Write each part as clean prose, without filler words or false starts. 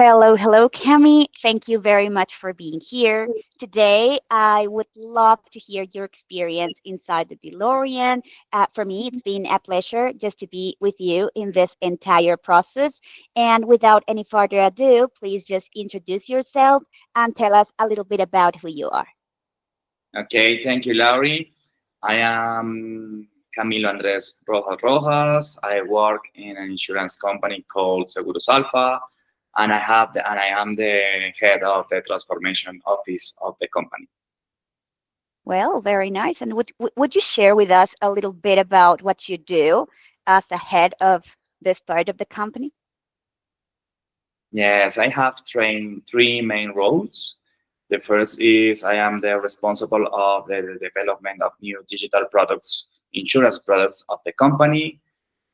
Hello, hello, Cami. Thank you very much for being here. Today, I would love to hear your experience inside the DeLorean. For me, it's been a pleasure just to be with you in this entire process. And without any further ado, please just introduce yourself and tell us a little bit about who you are. Okay, thank you, Laurie. I am Camilo Andres Rojas. I work in an insurance company called Seguros Alpha, and I am the head of the transformation office of the company. Well, very nice. And would you share with us a little bit about what you do as the head of this part of the company? Yes, I have trained three main roles. The first is I am the responsible of the development of new digital products, insurance products of the company.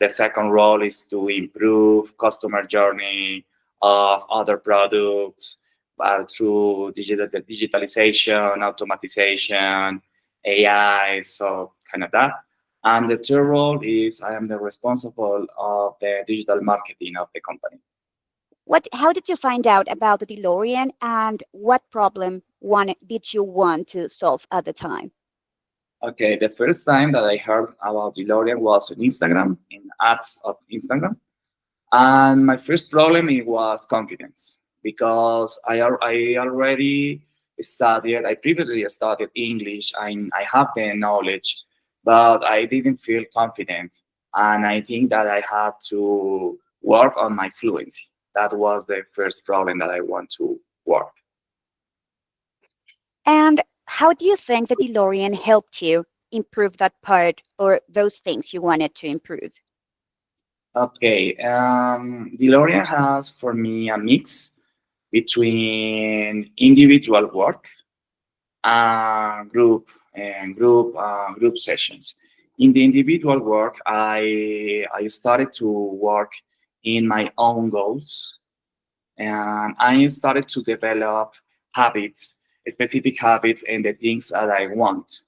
The second role is to improve customer journey of other products through digitalization, automatization, AI, so kind of that. And the third role is I am the responsible of the digital marketing of the company. How did you find out about the DeLorean and what problem did you want to solve at the time? Okay, the first time that I heard about DeLorean was on Instagram, in ads of Instagram. And my first problem it was confidence because I already I previously studied English, I have the knowledge, but I didn't feel confident. And I think that I had to work on my fluency. That was the first problem that I want to work. And how do you think the DeLorean helped you improve that part or those things you wanted to improve? Okay, DeLorean has for me a mix between individual work group sessions. In the individual work, I started to work in my own goals, and I started to develop habits, specific habits, and the things that I want.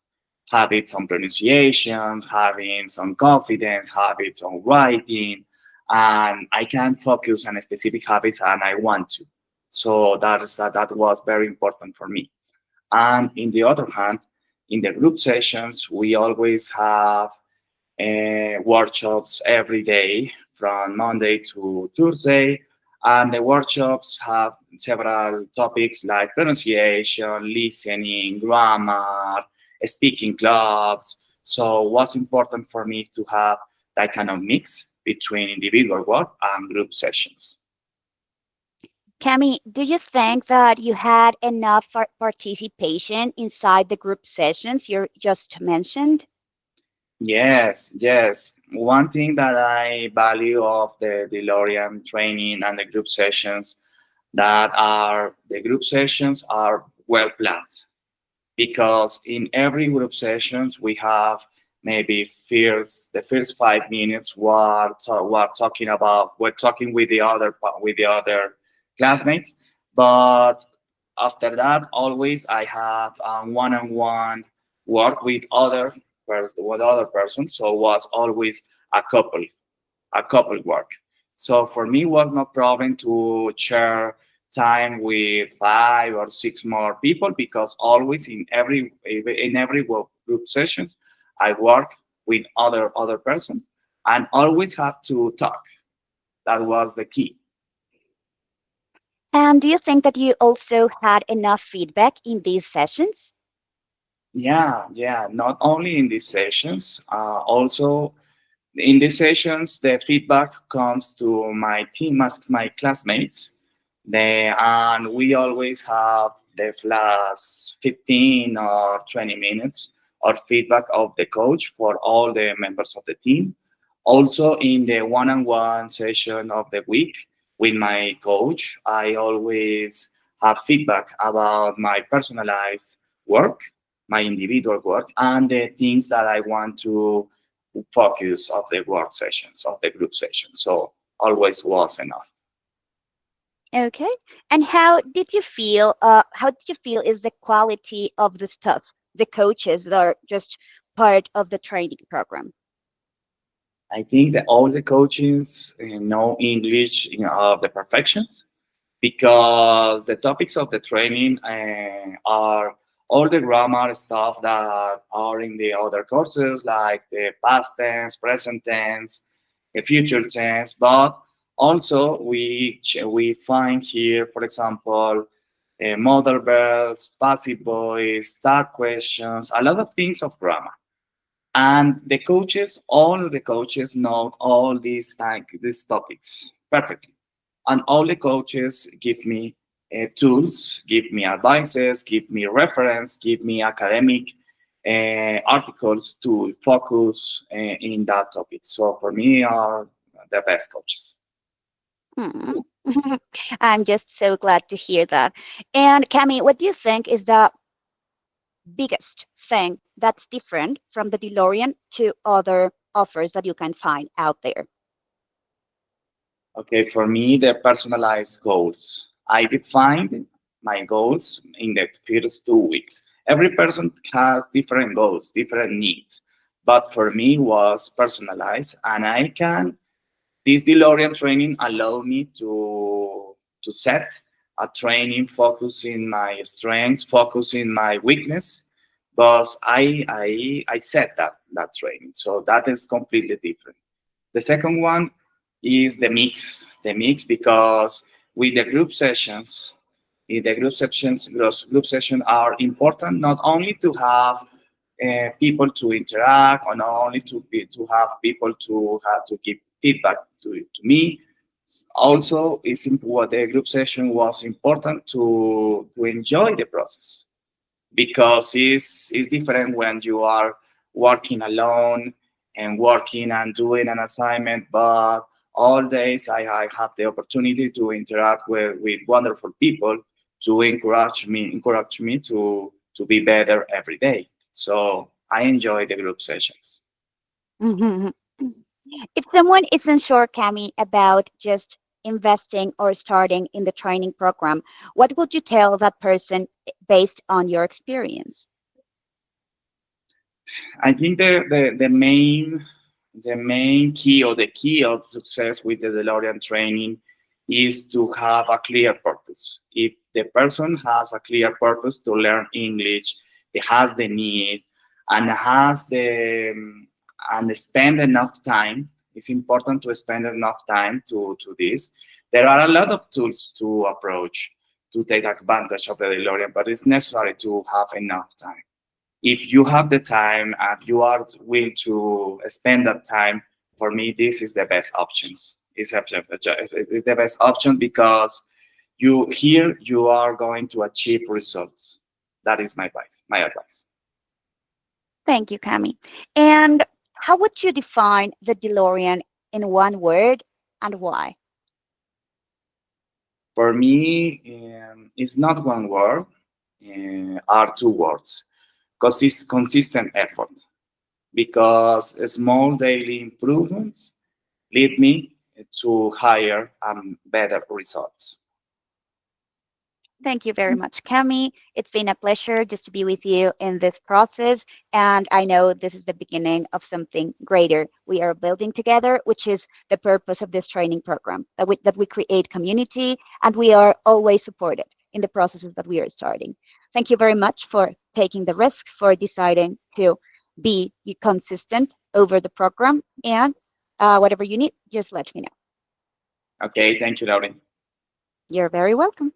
Habits on pronunciation, habits on confidence, habits on writing, and I can focus on specific habits, and I want to. So that was very important for me. And in the other hand, in the group sessions, we always have workshops every day from Monday to Thursday. And the workshops have several topics like pronunciation, listening, grammar, speaking clubs. So what's important for me is to have that kind of mix between individual work and group sessions. Cami, do you think that you had enough participation inside the group sessions you just mentioned? Yes, yes. One thing that I value of the DeLorean training and the group sessions the group sessions are well planned because in every group sessions we have maybe the first 5 minutes we're talking with the other classmates, but after that always I have one-on-one work with other persons, so it was always a couple work. So for me, it was no problem to share time with 5 or 6 more people because always in every group sessions, I work with other persons and always have to talk. That was the key. And do you think that you also had enough feedback in these sessions? Yeah, yeah. Not only in these sessions, also in these sessions, the feedback comes to my team as my classmates. And we always have the last 15 or 20 minutes of feedback of the coach for all the members of the team. Also, in the one-on-one session of the week with my coach, I always have feedback about my personalized work, my individual work, and the things that I want to focus of the work sessions, of the group sessions. So always was enough. Okay. And how did you feel is the quality of the stuff, the coaches that are just part of the training program? I think that all the coaches know English of the perfections. because the topics of the training are all the grammar stuff that are in the other courses, like the past tense, present tense, the future tense. But also we find here, for example, modal verbs, passive voice, start questions, a lot of things of grammar. And the coaches, all the coaches know all these topics perfectly. And all the coaches give me tools, give me advices, give me reference, give me academic articles to focus in that topic. So for me, are the best coaches. Hmm. I'm just so glad to hear that. And Cami, what do you think is the biggest thing that's different from the DeLorean to other offers that you can find out there? Okay, for me, the personalized goals. I defined my goals in the first 2 weeks. Every person has different goals, different needs, but for me was personalized, and I can. This DeLorean training allowed me to set a training focusing my strengths, focusing my weakness, but I set that training, so that is completely different. The second one is the mix because with the group sessions, in the group sessions are important not only to have people to interact, or not only to have people to have to give feedback to me. Also, what the group session was important to enjoy the process because it's different when you are working alone and working and doing an assignment, but all days I have the opportunity to interact with wonderful people to encourage me to be better every day. So I enjoy the group sessions. Mhm. If someone isn't sure, Cami, about just investing or starting in the training program, what would you tell that person based on your experience? I think the main key or the key of success with the DeLorean training is to have a clear purpose. If the person has a clear purpose to learn English, he has the need and has and spend enough time. It's important to spend enough time to this. There are a lot of tools to approach to take advantage of the DeLorean, but it's necessary to have enough time. If you have the time and you are willing to spend that time, for me, this is the best options. It's the best option because you are going to achieve results. That is my advice. My advice. Thank you, Cami. And how would you define the DeLorean in one word and why? For me, it's not one word, are two words. Consistent effort. Because small daily improvements lead me to higher and better results. Thank you very much, Cami. It's been a pleasure just to be with you in this process. And I know this is the beginning of something greater we are building together, which is the purpose of this training program, that we create community and we are always supported in the processes that we are starting. Thank you very much for taking the risk, for deciding to be consistent over the program. And whatever you need, just let me know. Okay, thank you, Lauren. You're very welcome.